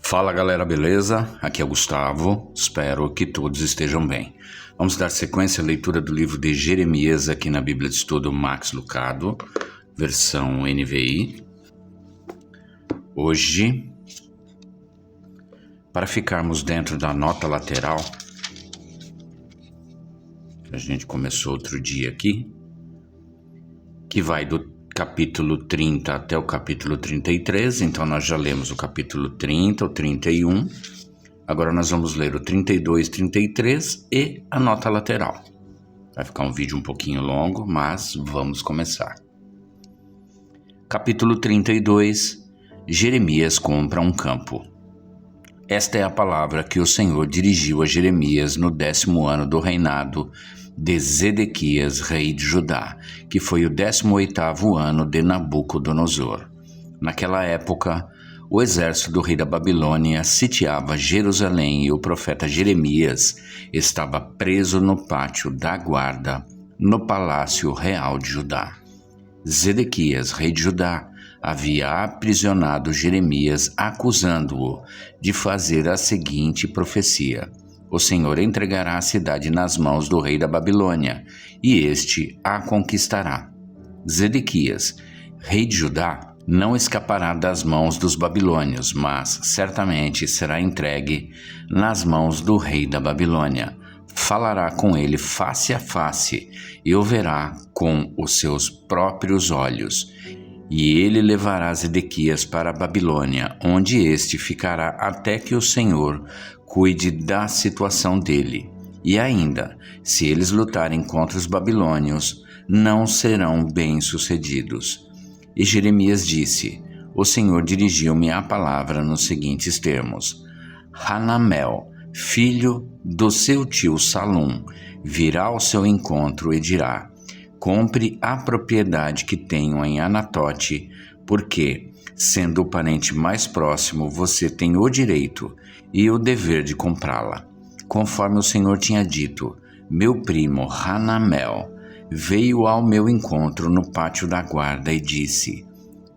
Fala galera, beleza? Aqui é o Gustavo, espero que todos estejam bem. Vamos dar sequência à leitura do livro de Jeremias aqui na Bíblia de Estudo Max Lucado, versão NVI. Hoje, para ficarmos dentro da nota lateral, a gente começou outro dia aqui, que vai do capítulo 30 até o capítulo 33, então nós já lemos o capítulo 30, o 31, agora nós vamos ler o 32, 33 e a nota lateral. Vai ficar um vídeo um pouquinho longo, mas vamos começar. Capítulo 32, Jeremias compra um campo. Esta é a palavra que o Senhor dirigiu a Jeremias no 10º ano do reinado de Zedequias, rei de Judá, que foi o 18º ano de Nabucodonosor. Naquela época, o exército do rei da Babilônia sitiava Jerusalém e o profeta Jeremias estava preso no pátio da guarda, no palácio real de Judá. Zedequias, rei de Judá, havia aprisionado Jeremias, acusando-o de fazer a seguinte profecia: o Senhor entregará a cidade nas mãos do rei da Babilônia, e este a conquistará. Zedequias, rei de Judá, não escapará das mãos dos babilônios, mas certamente será entregue nas mãos do rei da Babilônia. Falará com ele face a face e o verá com os seus próprios olhos. E ele levará Zedequias para a Babilônia, onde este ficará até que o Senhor cuide da situação dele. E ainda, se eles lutarem contra os babilônios, não serão bem-sucedidos. E Jeremias disse: o Senhor dirigiu-me a palavra nos seguintes termos: Hanamel, filho do seu tio Salum, virá ao seu encontro e dirá: compre a propriedade que tenho em Anatote, porque, sendo o parente mais próximo, você tem o direito e o dever de comprá-la. Conforme o Senhor tinha dito, meu primo Hanamel veio ao meu encontro no pátio da guarda e disse: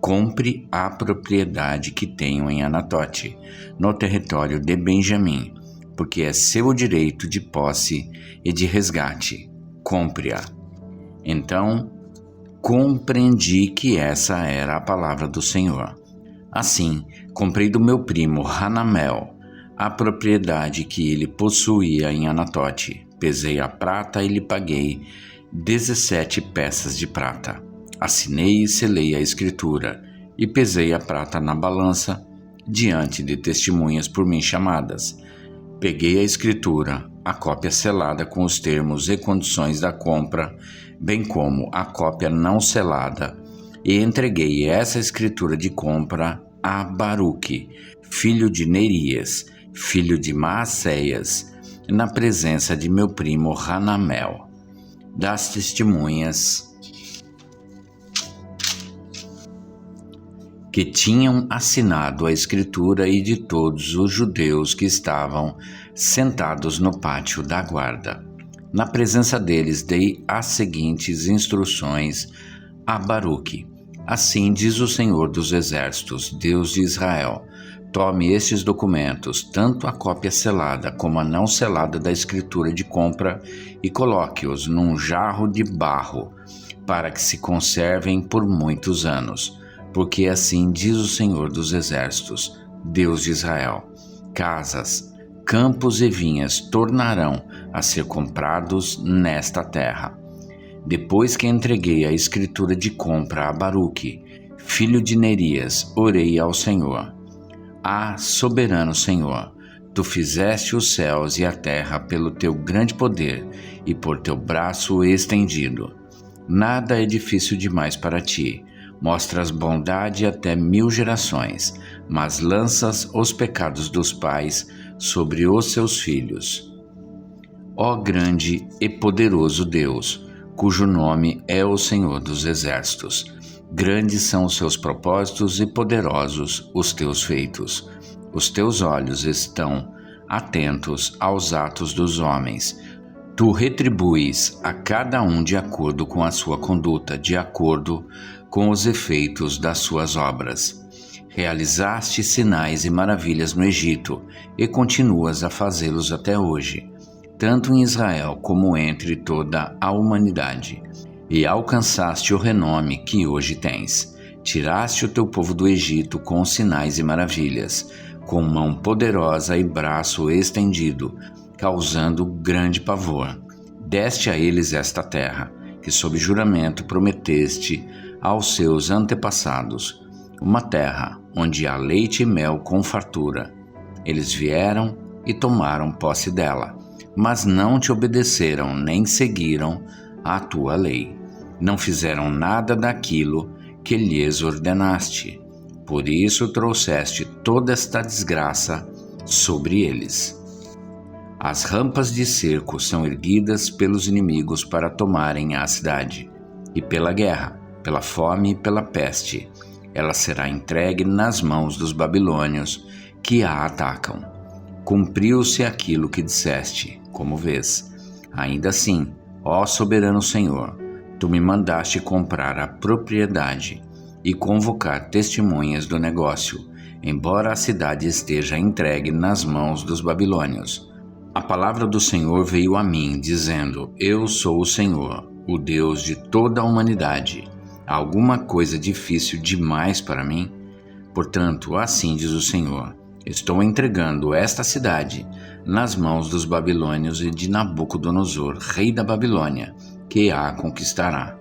compre a propriedade que tenho em Anatote, no território de Benjamim, porque é seu direito de posse e de resgate. Compre-a. Então, compreendi que essa era a palavra do Senhor. Assim, comprei do meu primo Hanamel a propriedade que ele possuía em Anatote. Pesei a prata e lhe paguei 17 peças de prata. Assinei e selei a escritura, e pesei a prata na balança, diante de testemunhas por mim chamadas. Peguei a escritura, a cópia selada com os termos e condições da compra, bem como a cópia não selada, e entreguei essa escritura de compra a Baruque, filho de Nerias, filho de Maacéias, na presença de meu primo Hanamel, das testemunhas que tinham assinado a escritura e de todos os judeus que estavam sentados no pátio da guarda. Na presença deles dei as seguintes instruções a Baruque: assim diz o Senhor dos Exércitos, Deus de Israel: tome estes documentos, tanto a cópia selada como a não selada da escritura de compra, e coloque-os num jarro de barro, para que se conservem por muitos anos. Porque assim diz o Senhor dos Exércitos, Deus de Israel: casas, campos e vinhas tornarão a ser comprados nesta terra. Depois que entreguei a escritura de compra a Baruque, filho de Nerias, orei ao Senhor: soberano Senhor, tu fizeste os céus e a terra pelo teu grande poder e por teu braço estendido. Nada é difícil demais para ti. Mostras bondade até 1000 gerações, mas lanças os pecados dos pais sobre os seus filhos. Ó grande e poderoso Deus, cujo nome é o Senhor dos Exércitos, grandes são os seus propósitos e poderosos os teus feitos. Os teus olhos estão atentos aos atos dos homens. Tu retribuis a cada um de acordo com a sua conduta, de acordo com os efeitos das suas obras. Realizaste sinais e maravilhas no Egito e continuas a fazê-los até hoje, tanto em Israel como entre toda a humanidade. E alcançaste o renome que hoje tens. Tiraste o teu povo do Egito com sinais e maravilhas, com mão poderosa e braço estendido, causando grande pavor. Deste a eles esta terra, que sob juramento prometeste aos seus antepassados, uma terra onde há leite e mel com fartura. Eles vieram e tomaram posse dela, mas não te obedeceram nem seguiram a tua lei. Não fizeram nada daquilo que lhes ordenaste. Por isso trouxeste toda esta desgraça sobre eles. As rampas de cerco são erguidas pelos inimigos para tomarem a cidade, e pela guerra, pela fome e pela peste, ela será entregue nas mãos dos babilônios que a atacam. Cumpriu-se aquilo que disseste, como vês. Ainda assim, ó soberano Senhor, tu me mandaste comprar a propriedade e convocar testemunhas do negócio, embora a cidade esteja entregue nas mãos dos babilônios. A palavra do Senhor veio a mim, dizendo: Eu sou o Senhor, o Deus de toda a humanidade. Há alguma coisa difícil demais para mim? Portanto, assim diz o Senhor: estou entregando esta cidade nas mãos dos babilônios e de Nabucodonosor, rei da Babilônia, que a conquistará.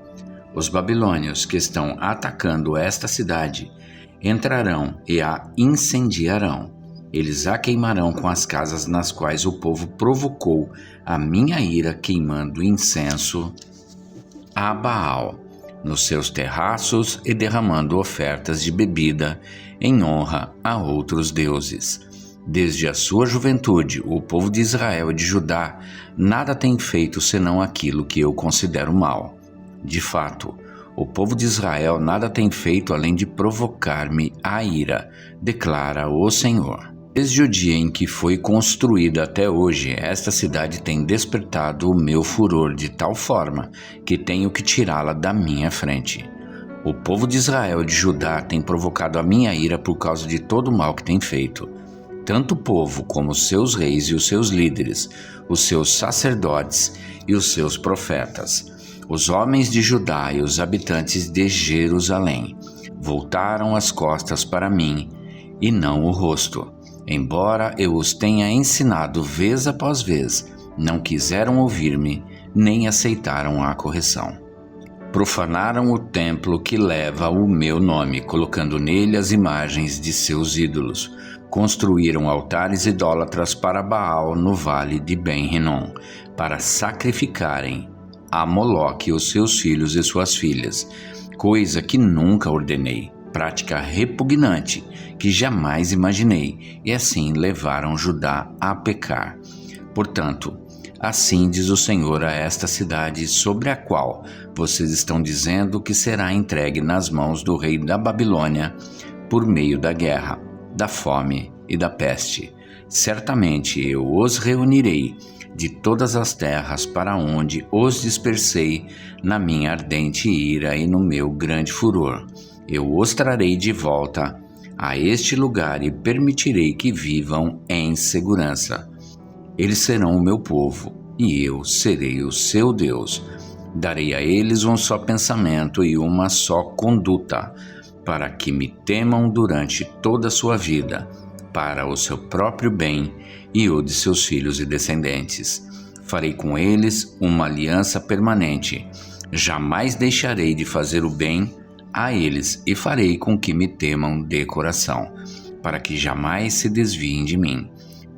Os babilônios que estão atacando esta cidade entrarão e a incendiarão. Eles a queimarão com as casas nas quais o povo provocou a minha ira, queimando incenso a Baal nos seus terraços e derramando ofertas de bebida em honra a outros deuses. Desde a sua juventude, o povo de Israel e de Judá nada tem feito senão aquilo que eu considero mal. De fato, o povo de Israel nada tem feito além de provocar-me a ira, declara o Senhor. Desde o dia em que foi construída até hoje, esta cidade tem despertado o meu furor de tal forma que tenho que tirá-la da minha frente. O povo de Israel e de Judá tem provocado a minha ira por causa de todo o mal que tem feito. Tanto o povo como os seus reis e os seus líderes, os seus sacerdotes e os seus profetas, os homens de Judá e os habitantes de Jerusalém, voltaram as costas para mim e não o rosto. Embora eu os tenha ensinado vez após vez, não quiseram ouvir-me, nem aceitaram a correção. Profanaram o templo que leva o meu nome, colocando nele as imagens de seus ídolos. Construíram altares idólatras para Baal no vale de Ben-Rinom, para sacrificarem a Moloque os seus filhos e suas filhas, coisa que nunca ordenei. Prática repugnante que jamais imaginei, e assim levaram Judá a pecar. Portanto, assim diz o Senhor a esta cidade sobre a qual vocês estão dizendo que será entregue nas mãos do rei da Babilônia por meio da guerra, da fome e da peste. Certamente eu os reunirei de todas as terras para onde os dispersei na minha ardente ira e no meu grande furor. Eu os trarei de volta a este lugar e permitirei que vivam em segurança. Eles serão o meu povo, e eu serei o seu Deus. Darei a eles um só pensamento e uma só conduta, para que me temam durante toda a sua vida, para o seu próprio bem e o de seus filhos e descendentes. Farei com eles uma aliança permanente. Jamais deixarei de fazer o bem a eles e farei com que me temam de coração, para que jamais se desviem de mim.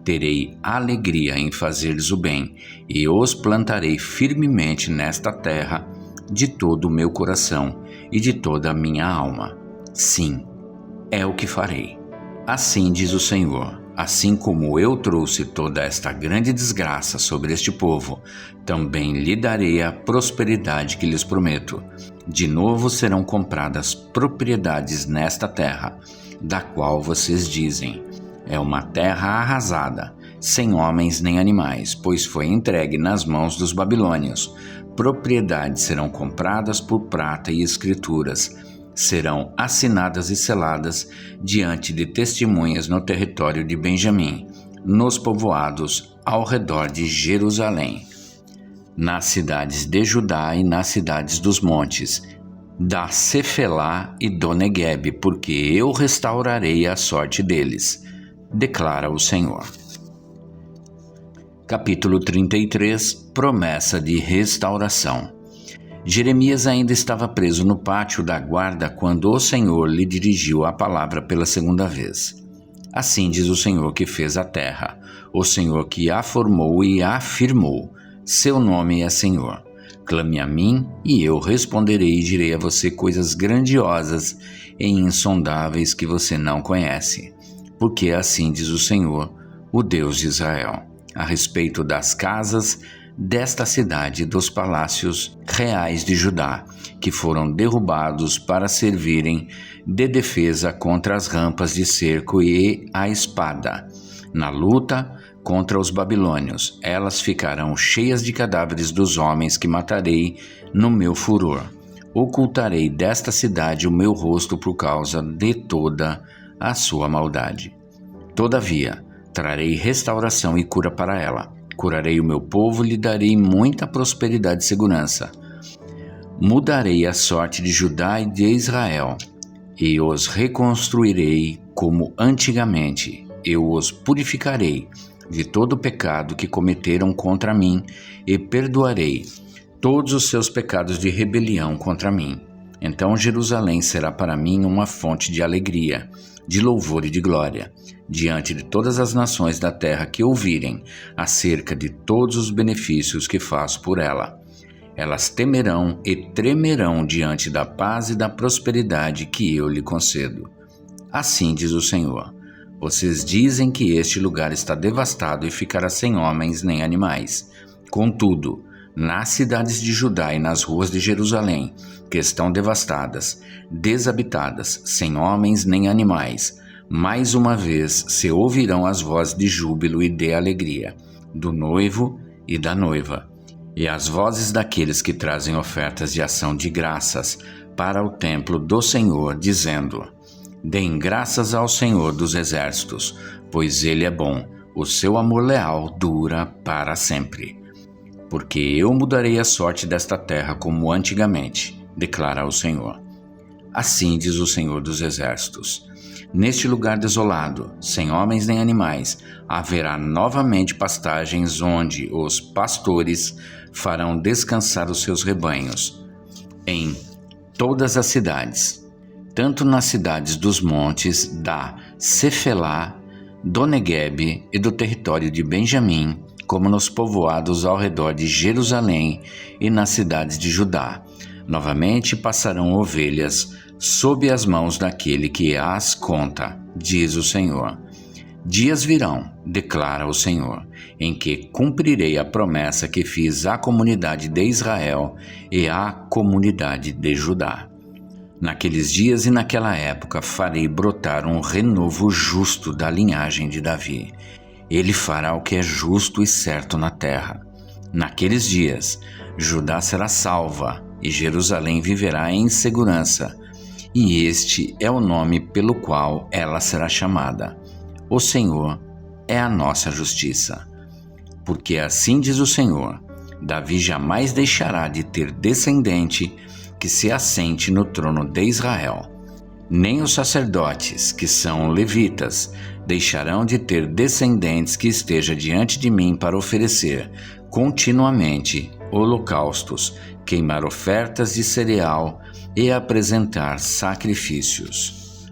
Terei alegria em fazer-lhes o bem e os plantarei firmemente nesta terra de todo o meu coração e de toda a minha alma. Sim, é o que farei. Assim diz o Senhor. Assim como eu trouxe toda esta grande desgraça sobre este povo, também lhe darei a prosperidade que lhes prometo. De novo serão compradas propriedades nesta terra, da qual vocês dizem: é uma terra arrasada, sem homens nem animais, pois foi entregue nas mãos dos babilônios. Propriedades serão compradas por prata e escrituras, serão assinadas e seladas diante de testemunhas no território de Benjamim, nos povoados ao redor de Jerusalém, nas cidades de Judá e nas cidades dos montes, da Cefelá e do Neguebe, porque eu restaurarei a sorte deles, declara o Senhor. Capítulo 33 – Promessa de restauração. Jeremias ainda estava preso no pátio da guarda quando o Senhor lhe dirigiu a palavra pela segunda vez. Assim diz o Senhor que fez a terra, o Senhor que a formou e a afirmou. Seu nome é Senhor. Clame a mim e eu responderei e direi a você coisas grandiosas e insondáveis que você não conhece. Porque assim diz o Senhor, o Deus de Israel, a respeito das casas desta cidade e dos palácios reais de Judá, que foram derrubados para servirem de defesa contra as rampas de cerco e a espada. Na luta contra os babilônios, elas ficarão cheias de cadáveres dos homens que matarei no meu furor. Ocultarei desta cidade o meu rosto por causa de toda a sua maldade. Todavia, trarei restauração e cura para ela. Curarei o meu povo e lhe darei muita prosperidade e segurança. Mudarei a sorte de Judá e de Israel, e os reconstruirei como antigamente. Eu os purificarei de todo o pecado que cometeram contra mim e perdoarei todos os seus pecados de rebelião contra mim. Então Jerusalém será para mim uma fonte de alegria, de louvor e de glória, diante de todas as nações da terra que ouvirem acerca de todos os benefícios que faço por ela. Elas temerão e tremerão diante da paz e da prosperidade que eu lhe concedo. Assim diz o Senhor. Vocês dizem que este lugar está devastado e ficará sem homens nem animais. Contudo, nas cidades de Judá e nas ruas de Jerusalém, que estão devastadas, desabitadas, sem homens nem animais, mais uma vez se ouvirão as vozes de júbilo e de alegria, do noivo e da noiva, e as vozes daqueles que trazem ofertas de ação de graças para o templo do Senhor, dizendo: Deem graças ao Senhor dos exércitos, pois Ele é bom, o seu amor leal dura para sempre. Porque eu mudarei a sorte desta terra como antigamente, declara o Senhor. Assim diz o Senhor dos exércitos. Neste lugar desolado, sem homens nem animais, haverá novamente pastagens onde os pastores farão descansar os seus rebanhos. Em todas as cidades, tanto nas cidades dos montes da Cefelá, do Neguebe e do território de Benjamim, como nos povoados ao redor de Jerusalém e nas cidades de Judá. Novamente passarão ovelhas sob as mãos daquele que as conta, diz o Senhor. Dias virão, declara o Senhor, em que cumprirei a promessa que fiz à comunidade de Israel e à comunidade de Judá. Naqueles dias e naquela época farei brotar um renovo justo da linhagem de Davi. Ele fará o que é justo e certo na terra. Naqueles dias, Judá será salva e Jerusalém viverá em segurança. E este é o nome pelo qual ela será chamada. O Senhor é a nossa justiça. Porque assim diz o Senhor, Davi jamais deixará de ter descendente que se assente no trono de Israel. Nem os sacerdotes, que são levitas, deixarão de ter descendentes que esteja diante de mim para oferecer continuamente holocaustos, queimar ofertas de cereal e apresentar sacrifícios.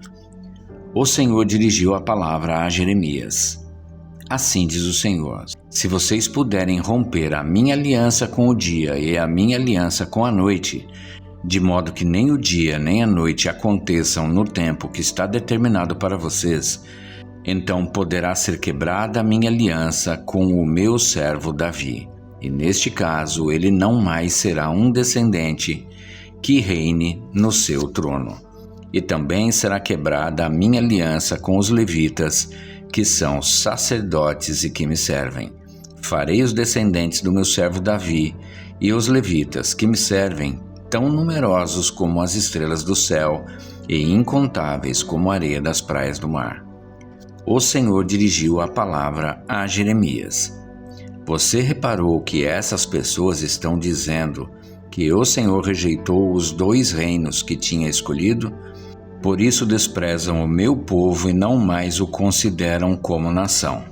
O Senhor dirigiu a palavra a Jeremias. Assim diz o Senhor: se vocês puderem romper a minha aliança com o dia e a minha aliança com a noite, de modo que nem o dia nem a noite aconteçam no tempo que está determinado para vocês, então poderá ser quebrada a minha aliança com o meu servo Davi. E neste caso ele não mais será um descendente que reine no seu trono. E também será quebrada a minha aliança com os levitas, que são sacerdotes e que me servem. Farei os descendentes do meu servo Davi e os levitas que me servem tão numerosos como as estrelas do céu e incontáveis como a areia das praias do mar. O Senhor dirigiu a palavra a Jeremias. Você reparou que essas pessoas estão dizendo que o Senhor rejeitou os 2 reinos que tinha escolhido? Por isso desprezam o meu povo e não mais o consideram como nação.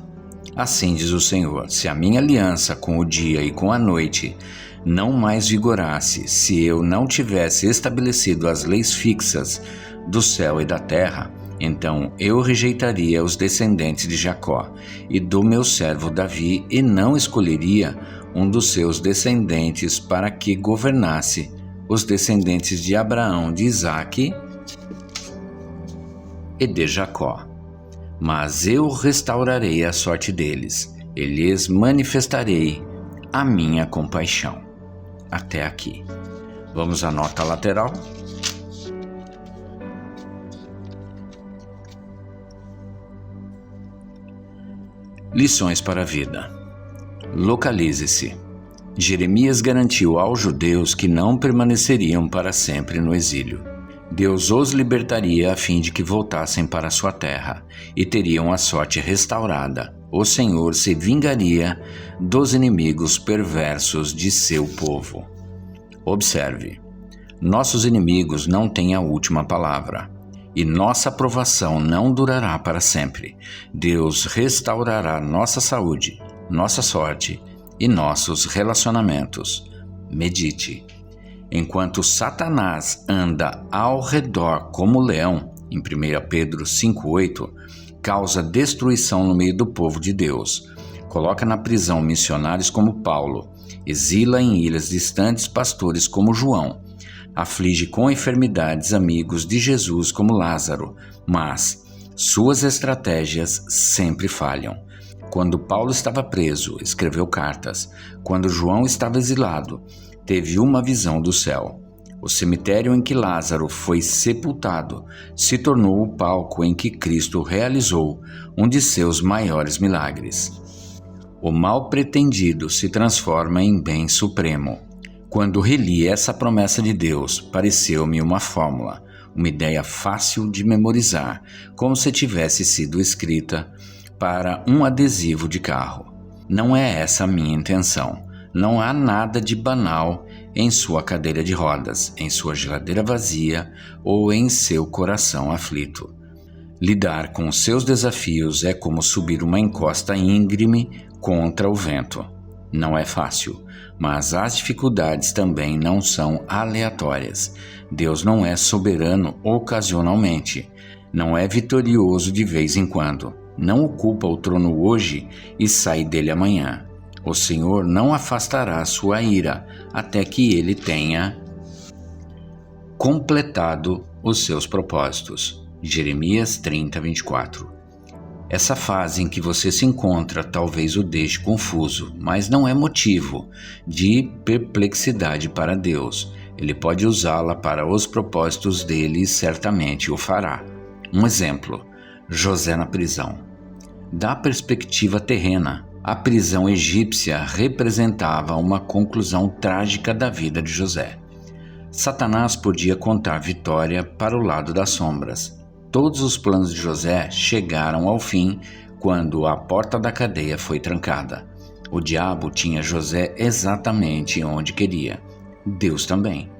Assim diz o Senhor: se a minha aliança com o dia e com a noite não mais vigorasse, se eu não tivesse estabelecido as leis fixas do céu e da terra, então eu rejeitaria os descendentes de Jacó e do meu servo Davi e não escolheria um dos seus descendentes para que governasse os descendentes de Abraão, de Isaque e de Jacó. Mas eu restaurarei a sorte deles e lhes manifestarei a minha compaixão. Até aqui. Vamos à nota lateral. Lições para a vida. Localize-se. Jeremias garantiu aos judeus que não permaneceriam para sempre no exílio. Deus os libertaria a fim de que voltassem para sua terra e teriam a sorte restaurada. O Senhor se vingaria dos inimigos perversos de seu povo. Observe, nossos inimigos não têm a última palavra e nossa aprovação não durará para sempre. Deus restaurará nossa saúde, nossa sorte e nossos relacionamentos. Medite. Enquanto Satanás anda ao redor como leão, em 1 Pedro 5,8, causa destruição no meio do povo de Deus, coloca na prisão missionários como Paulo, exila em ilhas distantes pastores como João, aflige com enfermidades amigos de Jesus como Lázaro, mas suas estratégias sempre falham. Quando Paulo estava preso, escreveu cartas. Quando João estava exilado, teve uma visão do céu. O cemitério em que Lázaro foi sepultado se tornou o palco em que Cristo realizou um de seus maiores milagres. O mal pretendido se transforma em bem supremo. Quando reli essa promessa de Deus, pareceu-me uma fórmula, uma ideia fácil de memorizar, como se tivesse sido escrita para um adesivo de carro. Não é essa a minha intenção. Não há nada de banal em sua cadeira de rodas, em sua geladeira vazia ou em seu coração aflito. Lidar com seus desafios é como subir uma encosta íngreme contra o vento. Não é fácil, mas as dificuldades também não são aleatórias. Deus não é soberano ocasionalmente, não é vitorioso de vez em quando, não ocupa o trono hoje e sai dele amanhã. O Senhor não afastará sua ira até que ele tenha completado os seus propósitos. Jeremias 30:24. Essa fase em que você se encontra talvez o deixe confuso, mas não é motivo de perplexidade para Deus. Ele pode usá-la para os propósitos dele e certamente o fará. Um exemplo: José na prisão. Da perspectiva terrena, a prisão egípcia representava uma conclusão trágica da vida de José. Satanás podia contar vitória para o lado das sombras. Todos os planos de José chegaram ao fim quando a porta da cadeia foi trancada. O diabo tinha José exatamente onde queria. Deus também.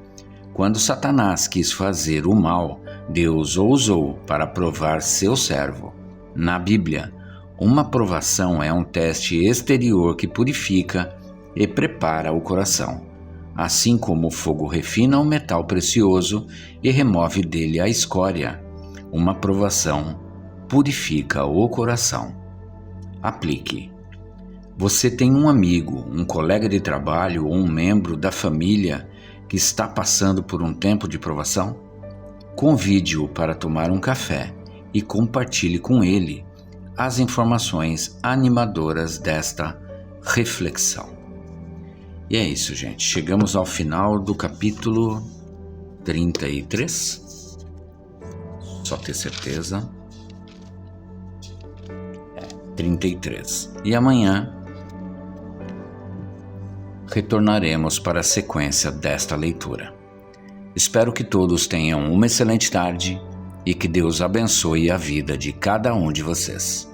Quando Satanás quis fazer o mal, Deus o usou para provar seu servo. Na Bíblia, uma provação é um teste exterior que purifica e prepara o coração. Assim como o fogo refina o metal precioso e remove dele a escória, uma provação purifica o coração. Aplique. Você tem um amigo, um colega de trabalho ou um membro da família que está passando por um tempo de provação? Convide-o para tomar um café e compartilhe com ele as informações animadoras desta reflexão. E é isso, gente. Chegamos ao final do capítulo 33. Só ter certeza. 33. E amanhã retornaremos para a sequência desta leitura. Espero que todos tenham uma excelente tarde e que Deus abençoe a vida de cada um de vocês.